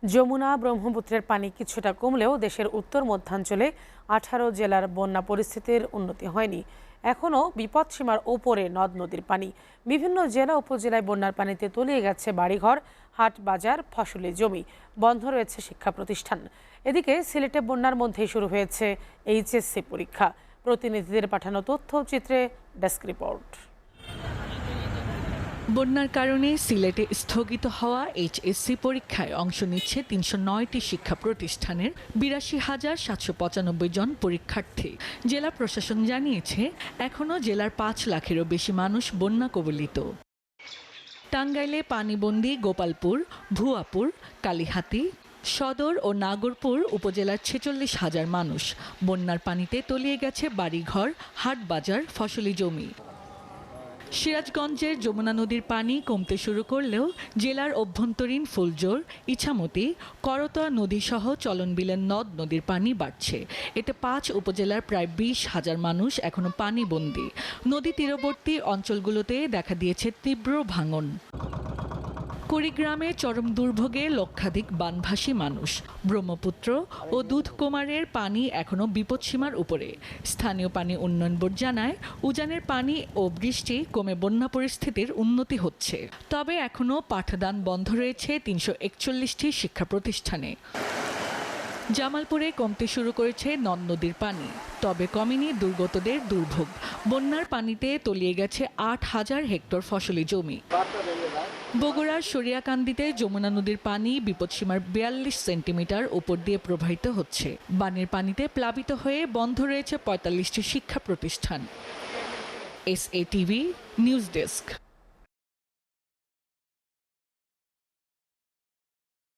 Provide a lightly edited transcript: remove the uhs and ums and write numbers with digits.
যমুনা ব্রহ্মপুত্রের পানি কিছুটা কমলেও দেশের উত্তর মধ্যাঞ্চলে 18 জেলার বন্যা পরিস্থিতির উন্নতি হয়নি। এখনও বিপদসীমার ওপরে নদ নদীর পানি। বিভিন্ন জেলা উপজেলায় বন্যার পানিতে তলিয়ে গেছে বাড়িঘর, হাট বাজার, ফসলি জমি। বন্ধ রয়েছে শিক্ষা প্রতিষ্ঠান। এদিকে সিলেটে বন্যার মধ্যেই শুরু হয়েছে এইচএসসি পরীক্ষা। প্রতিনিধিদের পাঠানো তথ্যচিত্রে ডেস্ক রিপোর্ট। বন্যার কারণে সিলেটে স্থগিত হওয়া এইচএসসি পরীক্ষায় অংশ নিচ্ছে ৩০৯টি শিক্ষা প্রতিষ্ঠানের ৮২,৭৯৫ জন পরীক্ষার্থী। জেলা প্রশাসন জানিয়েছে এখনও জেলার ৫ লাখেরও বেশি মানুষ বন্যা কবলিত। টাঙ্গাইলে পানিবন্দী গোপালপুর, ভুয়াপুর, কালিহাতী, সদর ও নাগরপুর উপজেলার ৪৬,০০০ মানুষ। বন্যার পানিতে তলিয়ে গেছে বাড়িঘর, হাট বাজার, ফসলি জমি। সিরাজগঞ্জের যমুনা নদীর পানি কমতে শুরু করলেও জেলার অভ্যন্তরীণ ফুলজোর, ইছামতি, করতোয়া নদীসহ চলনবিলের নদ নদীর পানি বাড়ছে। এতে ৫ উপজেলার প্রায় ২০,০০০ মানুষ এখনো পানিবন্দী। নদী তীরবর্তী অঞ্চলগুলোতে দেখা দিয়েছে তীব্র ভাঙন। কুড়িগ্রামে চরম দুর্ভোগে লক্ষাধিক বানভাসী মানুষ। ব্রহ্মপুত্র ও দুধকুমারের পানি এখনও বিপদসীমার উপরে। স্থানীয় পানি উন্নয়ন বোর্ড জানায়, উজানের পানি ও বৃষ্টি কমে বন্যা পরিস্থিতির উন্নতি হচ্ছে। তবে এখনও পাঠদান বন্ধ রয়েছে ৩৪১টি শিক্ষা প্রতিষ্ঠানে। জামালপুরে কমতে শুরু করেছে নদ নদীর পানি, তবে কমেনি দুর্গতদের দুর্ভোগ। বন্যার পানিতে তলিয়ে গেছে ৮,০০০ হেক্টর ফসলি জমি। বগুড়ার সরিয়াকান্দিতে যমুনা নদীর পানি বিপদসীমার ৪২ সেন্টিমিটার উপর দিয়ে প্রবাহিত হচ্ছে। বানের পানিতে প্লাবিত হয়ে বন্ধ রয়েছে ৪৫টি শিক্ষা প্রতিষ্ঠান। SATV news desk.